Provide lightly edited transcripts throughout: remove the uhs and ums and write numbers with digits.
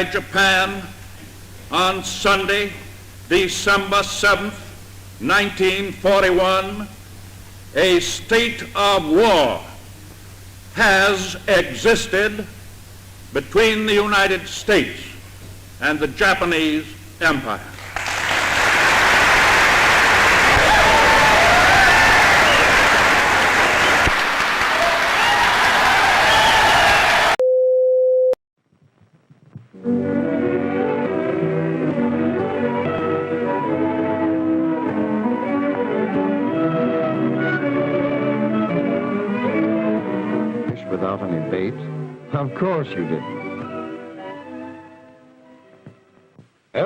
Japan on Sunday, December 7th, 1941, a state of war has existed between the United States and the Japanese Empire. Without any bait? Of course you didn't.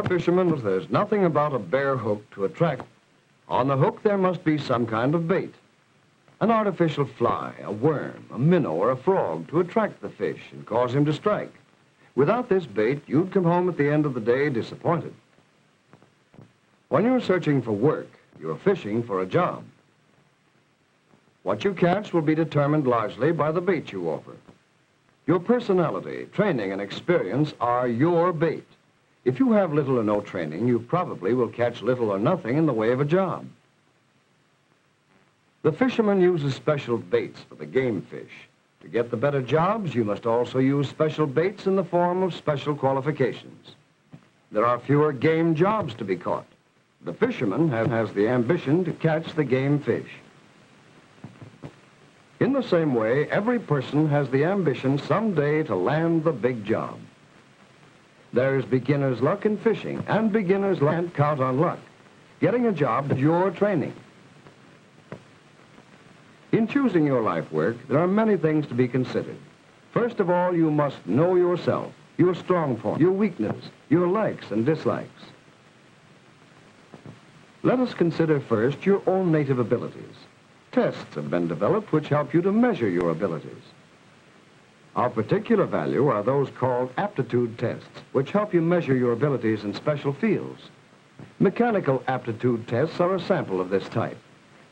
Fishermen, there's nothing about a bare hook to attract. On the hook there must be some kind of bait. An artificial fly, a worm, a minnow, or a frog to attract the fish and cause him to strike. Without this bait, you'd come home at the end of the day disappointed. When you're searching for work, you're fishing for a job. What you catch will be determined largely by the bait you offer. Your personality, training, and experience are your bait. If you have little or no training, you probably will catch little or nothing in the way of a job. The fisherman uses special baits for the game fish. To get the better jobs, you must also use special baits in the form of special qualifications. There are fewer game jobs to be caught. The fisherman has the ambition to catch the game fish. In the same way, every person has the ambition someday to land the big job. There's beginner's luck in fishing, and beginner's luck can't count on luck. Getting a job is your training. In choosing your life work, there are many things to be considered. First of all, you must know yourself, your strong points, your weaknesses, your likes and dislikes. Let us consider first your own native abilities. Tests have been developed which help you to measure your abilities. Of particular value are those called aptitude tests, which help you measure your abilities in special fields. Mechanical aptitude tests are a sample of this type.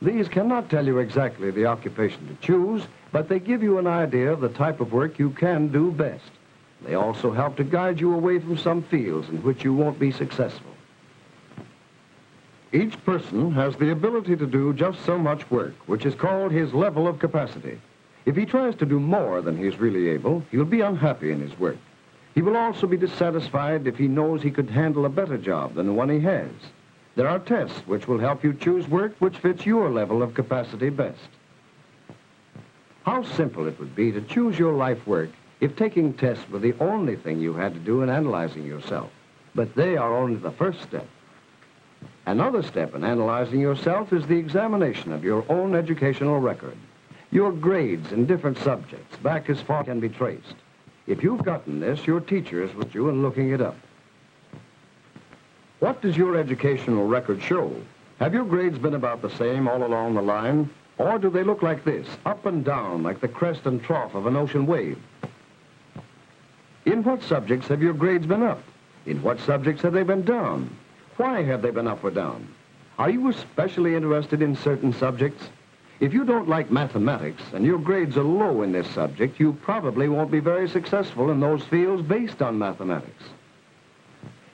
These cannot tell you exactly the occupation to choose, but they give you an idea of the type of work you can do best. They also help to guide you away from some fields in which you won't be successful. Each person has the ability to do just so much work, which is called his level of capacity. If he tries to do more than he's really able, he'll be unhappy in his work. He will also be dissatisfied if he knows he could handle a better job than the one he has. There are tests which will help you choose work which fits your level of capacity best. How simple it would be to choose your life work if taking tests were the only thing you had to do in analyzing yourself. But they are only the first step. Another step in analyzing yourself is the examination of your own educational record. Your grades in different subjects, back as far as can be traced. If you've gotten this, your teacher is with you in looking it up. What does your educational record show? Have your grades been about the same all along the line? Or do they look like this, up and down, like the crest and trough of an ocean wave? In what subjects have your grades been up? In what subjects have they been down? Why have they been up or down? Are you especially interested in certain subjects? If you don't like mathematics and your grades are low in this subject, you probably won't be very successful in those fields based on mathematics.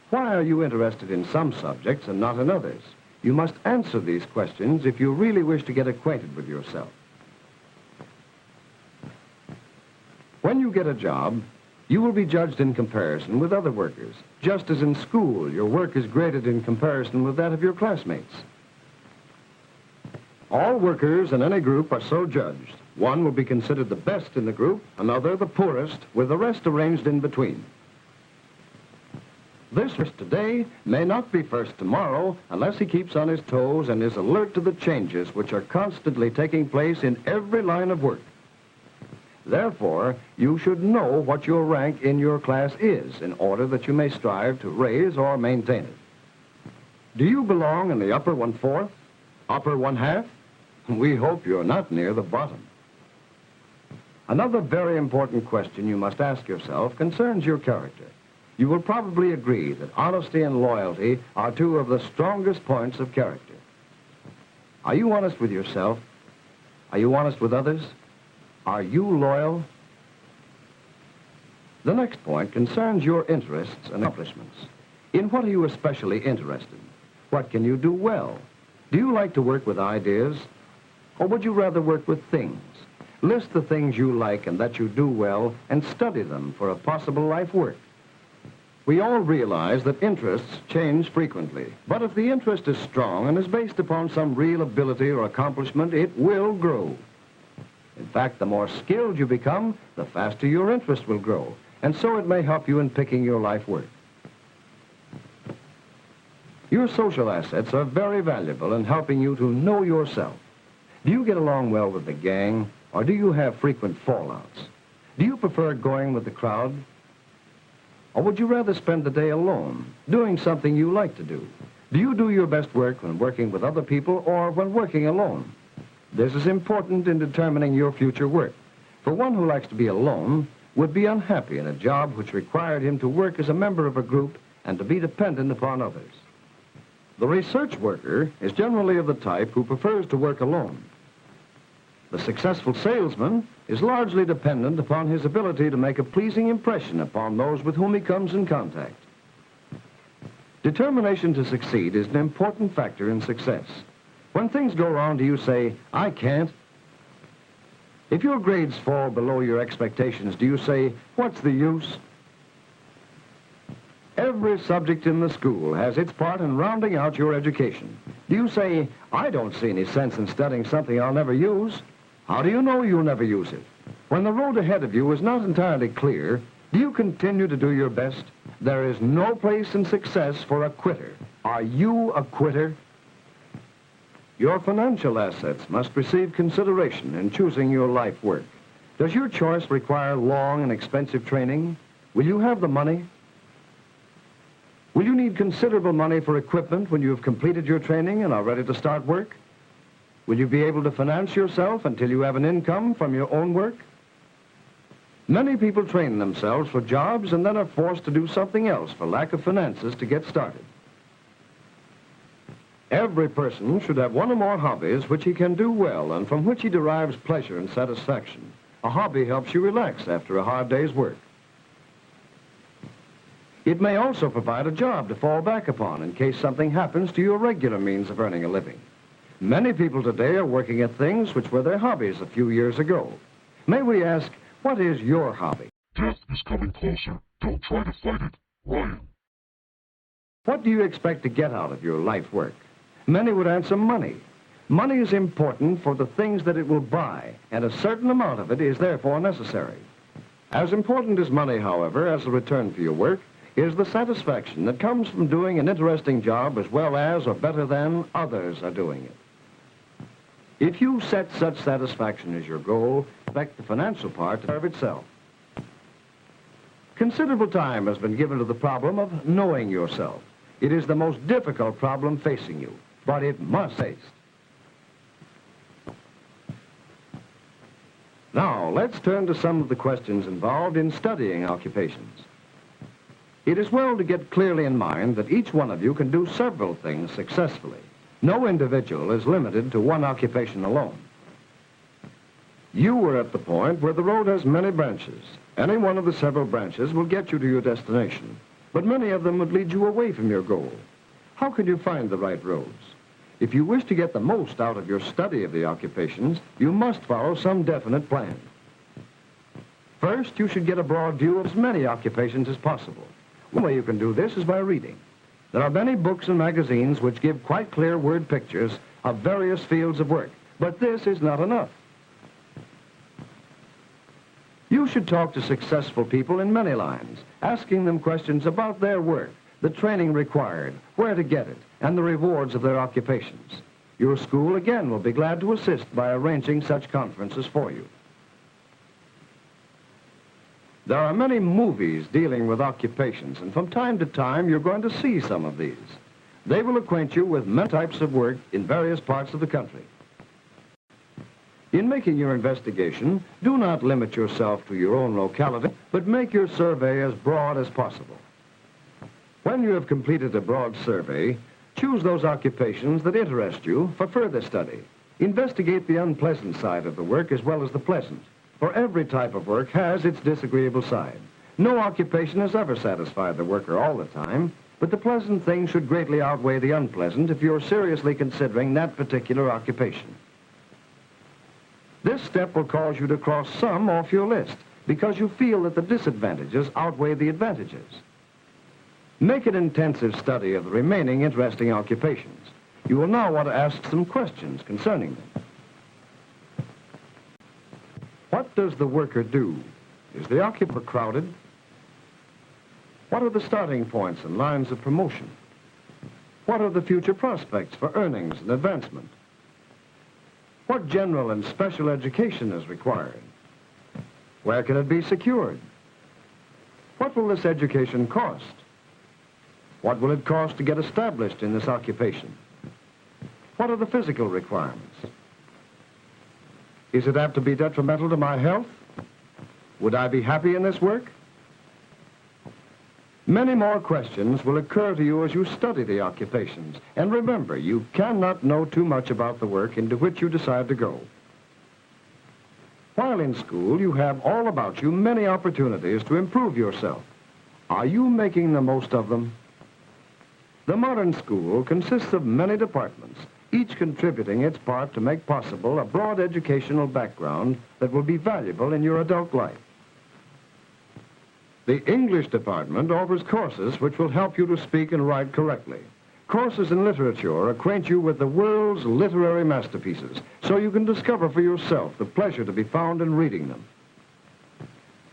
Why are you interested in some subjects and not in others? You must answer these questions if you really wish to get acquainted with yourself. When you get a job, you will be judged in comparison with other workers. Just as in school, your work is graded in comparison with that of your classmates. All workers in any group are so judged. One will be considered the best in the group, another the poorest, with the rest arranged in between. This first today may not be first tomorrow unless he keeps on his toes and is alert to the changes which are constantly taking place in every line of work. Therefore, you should know what your rank in your class is in order that you may strive to raise or maintain it. Do you belong in the upper 1/4? Upper 1/2? We hope you're not near the bottom. Another very important question you must ask yourself concerns your character. You will probably agree that honesty and loyalty are two of the strongest points of character. Are you honest with yourself? Are you honest with others? Are you loyal? The next point concerns your interests and accomplishments. In what are you especially interested? What can you do well? Do you like to work with ideas? Or would you rather work with things? List the things you like and that you do well and study them for a possible life work. We all realize that interests change frequently, but if the interest is strong and is based upon some real ability or accomplishment, it will grow. In fact, the more skilled you become, the faster your interest will grow, and so it may help you in picking your life work. Your social assets are very valuable in helping you to know yourself. Do you get along well with the gang, or do you have frequent fallouts? Do you prefer going with the crowd? Or would you rather spend the day alone, doing something you like to do? Do you do your best work when working with other people or when working alone? This is important in determining your future work. For one who likes to be alone would be unhappy in a job which required him to work as a member of a group and to be dependent upon others. The research worker is generally of the type who prefers to work alone. The successful salesman is largely dependent upon his ability to make a pleasing impression upon those with whom he comes in contact. Determination to succeed is an important factor in success. When things go wrong, do you say, "I can't"? If your grades fall below your expectations, do you say, "What's the use"? Every subject in the school has its part in rounding out your education. Do you say, "I don't see any sense in studying something I'll never use"? How do you know you'll never use it? When the road ahead of you is not entirely clear, do you continue to do your best? There is no place in success for a quitter. Are you a quitter? Your financial assets must receive consideration in choosing your life work. Does your choice require long and expensive training? Will you have the money? Will you need considerable money for equipment when you have completed your training and are ready to start work? Will you be able to finance yourself until you have an income from your own work? Many people train themselves for jobs and then are forced to do something else for lack of finances to get started. Every person should have one or more hobbies which he can do well and from which he derives pleasure and satisfaction. A hobby helps you relax after a hard day's work. It may also provide a job to fall back upon in case something happens to your regular means of earning a living. Many people today are working at things which were their hobbies a few years ago. May we ask, what is your hobby? Death is coming closer. Don't try to fight it. Ryan. What do you expect to get out of your life work? Many would answer money. Money is important for the things that it will buy, and a certain amount of it is therefore necessary. As important as money, however, as a return for your work, is the satisfaction that comes from doing an interesting job as well as or better than others are doing it. If you set such satisfaction as your goal, expect the financial part to serve itself. Considerable time has been given to the problem of knowing yourself. It is the most difficult problem facing you, but it must be faced. Now, let's turn to some of the questions involved in studying occupations. It is well to get clearly in mind that each one of you can do several things successfully. No individual is limited to one occupation alone. You are at the point where the road has many branches. Any one of the several branches will get you to your destination, but many of them would lead you away from your goal. How can you find the right roads? If you wish to get the most out of your study of the occupations, you must follow some definite plan. First, you should get a broad view of as many occupations as possible. One way you can do this is by reading. There are many books and magazines which give quite clear word pictures of various fields of work, but this is not enough. You should talk to successful people in many lines, asking them questions about their work, the training required, where to get it, and the rewards of their occupations. Your school, again, will be glad to assist by arranging such conferences for you. There are many movies dealing with occupations, and from time to time, you're going to see some of these. They will acquaint you with many types of work in various parts of the country. In making your investigation, do not limit yourself to your own locality, but make your survey as broad as possible. When you have completed a broad survey, choose those occupations that interest you for further study. Investigate the unpleasant side of the work as well as the pleasant, for every type of work has its disagreeable side. No occupation has ever satisfied the worker all the time, but the pleasant things should greatly outweigh the unpleasant if you're seriously considering that particular occupation. This step will cause you to cross some off your list because you feel that the disadvantages outweigh the advantages. Make an intensive study of the remaining interesting occupations. You will now want to ask some questions concerning them. What does the worker do? Is the occupant crowded? What are the starting points and lines of promotion? What are the future prospects for earnings and advancement? What general and special education is required? Where can it be secured? What will this education cost? What will it cost to get established in this occupation? What are the physical requirements? Is it apt to be detrimental to my health? Would I be happy in this work? Many more questions will occur to you as you study the occupations. And remember, you cannot know too much about the work into which you decide to go. While in school, you have all about you many opportunities to improve yourself. Are you making the most of them? The modern school consists of many departments, each contributing its part to make possible a broad educational background that will be valuable in your adult life. The English department offers courses which will help you to speak and write correctly. Courses in literature acquaint you with the world's literary masterpieces, so you can discover for yourself the pleasure to be found in reading them.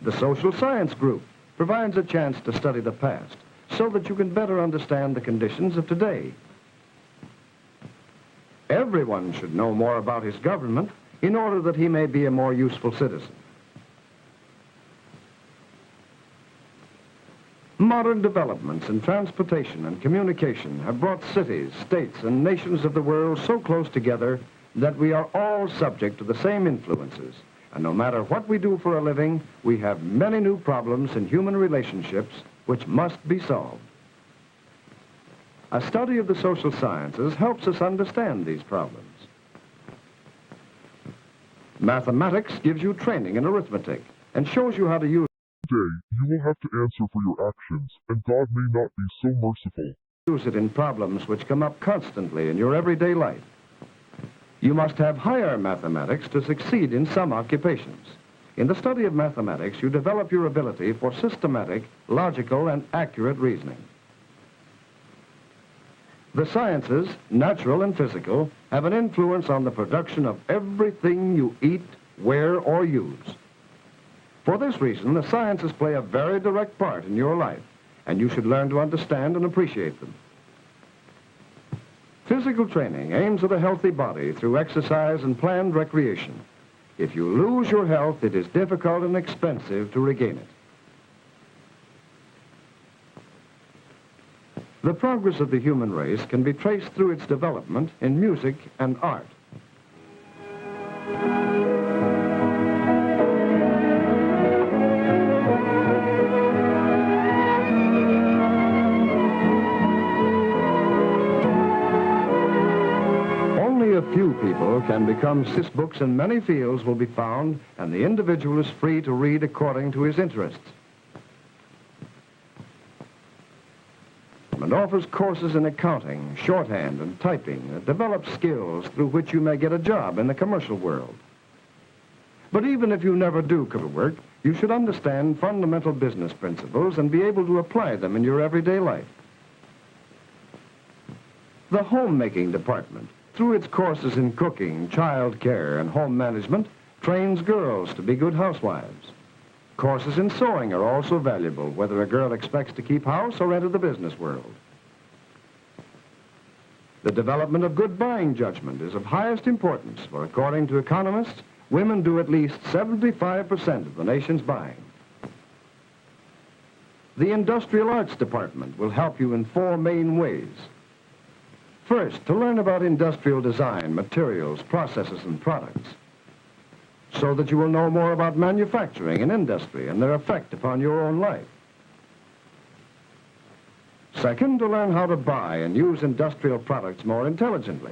The social science group provides a chance to study the past, so that you can better understand the conditions of today. Everyone should know more about his government in order that he may be a more useful citizen. Modern developments in transportation and communication have brought cities, states, and nations of the world so close together that we are all subject to the same influences. And no matter what we do for a living, we have many new problems in human relationships which must be solved. A study of the social sciences helps us understand these problems. Mathematics gives you training in arithmetic and shows you how to use You will have to answer for your actions, and God may not be so merciful. it in problems which come up constantly in your everyday life. You must have higher mathematics to succeed in some occupations. In the study of mathematics, you develop your ability for systematic, logical, and accurate reasoning. The sciences, natural and physical, have an influence on the production of everything you eat, wear, or use. For this reason, the sciences play a very direct part in your life, and you should learn to understand and appreciate them. Physical training aims at a healthy body through exercise and planned recreation. If you lose your health, it is difficult and expensive to regain it. The progress of the human race can be traced through its development in music and art. Few people can become books in many fields will be found, and the individual is free to read according to his interests. And offers courses in accounting, shorthand, and typing that develop skills through which you may get a job in the commercial world. But even if you never do work, you should understand fundamental business principles and be able to apply them in your everyday life. The homemaking department, through its courses in cooking, child care, and home management, trains girls to be good housewives. Courses in sewing are also valuable, whether a girl expects to keep house or enter the business world. The development of good buying judgment is of highest importance, for according to economists, women do at least 75% of the nation's buying. The Industrial Arts Department will help you in 4 main ways. First, to learn about industrial design, materials, processes, and products, so that you will know more about manufacturing and industry and their effect upon your own life. Second, to learn how to buy and use industrial products more intelligently.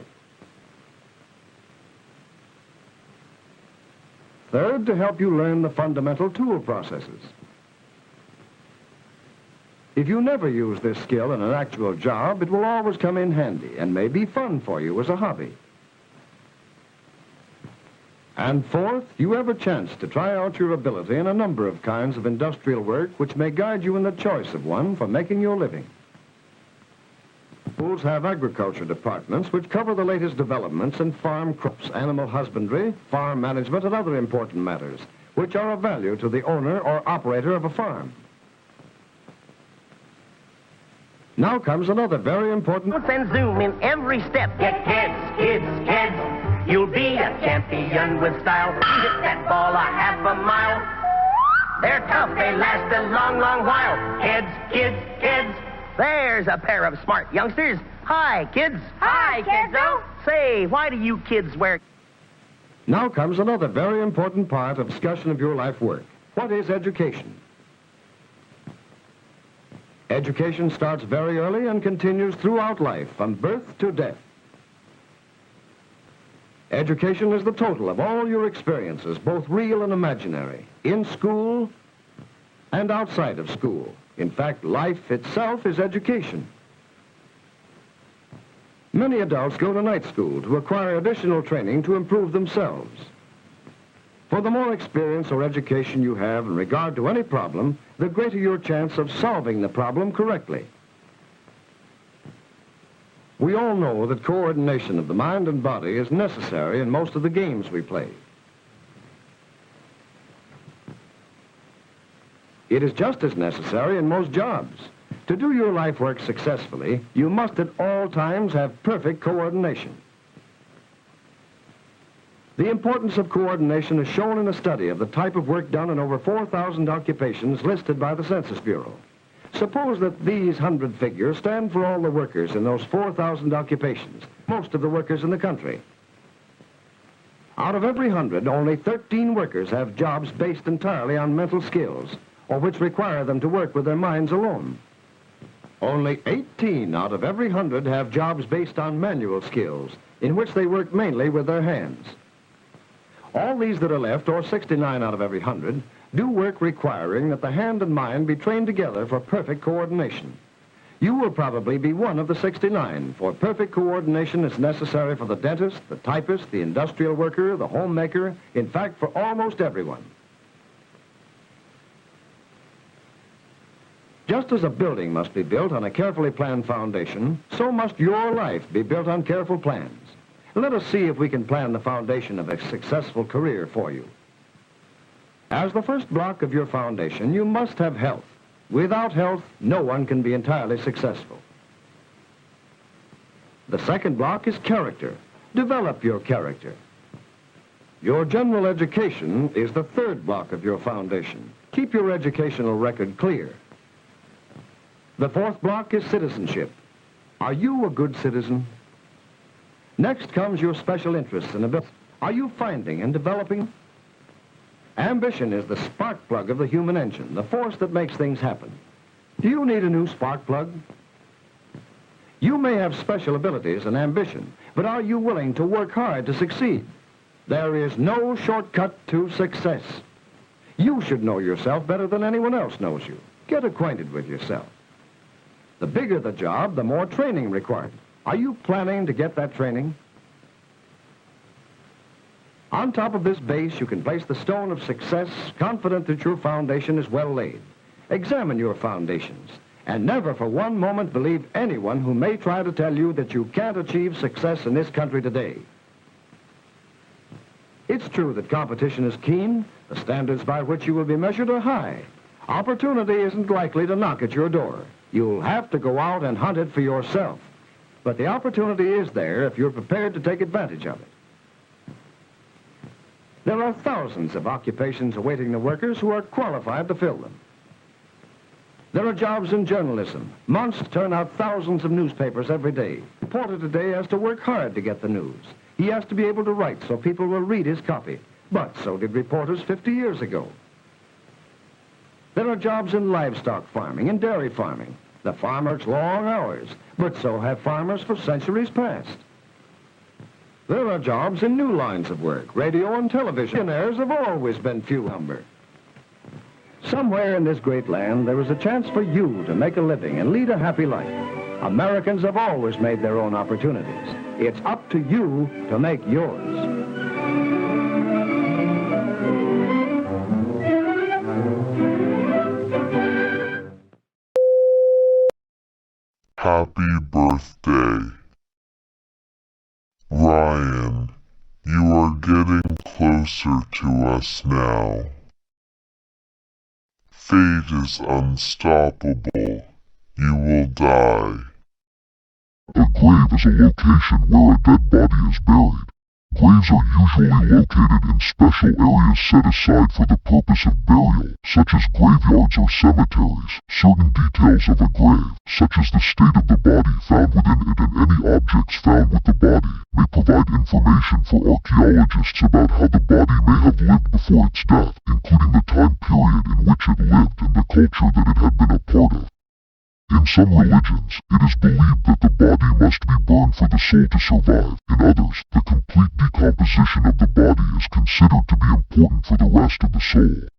Third, to help you learn the fundamental tool processes. If you never use this skill in an actual job, it will always come in handy and may be fun for you as a hobby. And fourth, you have a chance to try out your ability in a number of kinds of industrial work which may guide you in the choice of one for making your living. Schools have agriculture departments which cover the latest developments in farm crops, animal husbandry, farm management, and other important matters which are of value to the owner or operator of a farm. Now comes another very important... And zoom in every step. Get kids, kids, kids. You'll be a champion with style. Hit that ball a half a mile. They're tough, they last a long, long while. Kids, kids, kids. There's a pair of smart youngsters. Hi, kids. Hi, kiddo. Say, why do you kids wear... Now comes another very important part of discussion of your life work. What is education? Education starts very early and continues throughout life, from birth to death. Education is the total of all your experiences, both real and imaginary, in school and outside of school. In fact, life itself is education. Many adults go to night school to acquire additional training to improve themselves. For the more experience or education you have in regard to any problem, the greater your chance of solving the problem correctly. We all know that coordination of the mind and body is necessary in most of the games we play. It is just as necessary in most jobs. To do your life work successfully, you must at all times have perfect coordination. The importance of coordination is shown in a study of the type of work done in over 4,000 occupations listed by the Census Bureau. Suppose that these 100 figures stand for all the workers in those 4,000 occupations, most of the workers in the country. Out of every 100, only 13 workers have jobs based entirely on mental skills, or which require them to work with their minds alone. Only 18 out of every 100 have jobs based on manual skills, in which they work mainly with their hands. All these that are left, or 69 out of every 100, do work requiring that the hand and mind be trained together for perfect coordination. You will probably be one of the 69, for perfect coordination is necessary for the dentist, the typist, the industrial worker, the homemaker, in fact, for almost everyone. Just as a building must be built on a carefully planned foundation, so must your life be built on careful plans. Let us see if we can plan the foundation of a successful career for you. As the first block of your foundation, you must have health. Without health, no one can be entirely successful. The second block is character. Develop your character. Your general education is the third block of your foundation. Keep your educational record clear. The fourth block is citizenship. Are you a good citizen? Next comes your special interests and abilities. Are you finding and developing? Ambition is the spark plug of the human engine, the force that makes things happen. Do you need a new spark plug? You may have special abilities and ambition, but are you willing to work hard to succeed? There is no shortcut to success. You should know yourself better than anyone else knows you. Get acquainted with yourself. The bigger the job, the more training required. Are you planning to get that training? On top of this base, you can place the stone of success, confident that your foundation is well laid. Examine your foundations, and never for one moment believe anyone who may try to tell you that you can't achieve success in this country today. It's true that competition is keen. The standards by which you will be measured are high. Opportunity isn't likely to knock at your door. You'll have to go out and hunt it for yourself. But the opportunity is there if you're prepared to take advantage of it. There are thousands of occupations awaiting the workers who are qualified to fill them. There are jobs in journalism. Months turn out thousands of newspapers every day. A reporter today has to work hard to get the news. He has to be able to write so people will read his copy. But so did reporters 50 years ago. There are jobs in livestock farming and dairy farming. The farmer works long hours, but so have farmers for centuries past. There are jobs in new lines of work, radio and television. Millionaires have always been few in number. Somewhere in this great land, there is a chance for you to make a living and lead a happy life. Americans have always made their own opportunities. It's up to you to make yours. Happy birthday. Ryan, you are getting closer to us now. Fate is unstoppable. You will die. A grave is a location where a dead body is buried. Graves are usually located in special areas set aside for the purpose of burial, such as graveyards or cemeteries. Certain details of a grave, such as the state of the body found within it and any objects found with the body, may provide information for archaeologists about how the body may have lived before its death, including the time period in which it lived and the culture that it had been a part of. In some religions, it is believed that the body must be burned for the soul to survive. In others, the complete decomposition of the body is considered to be important for the rest of the soul.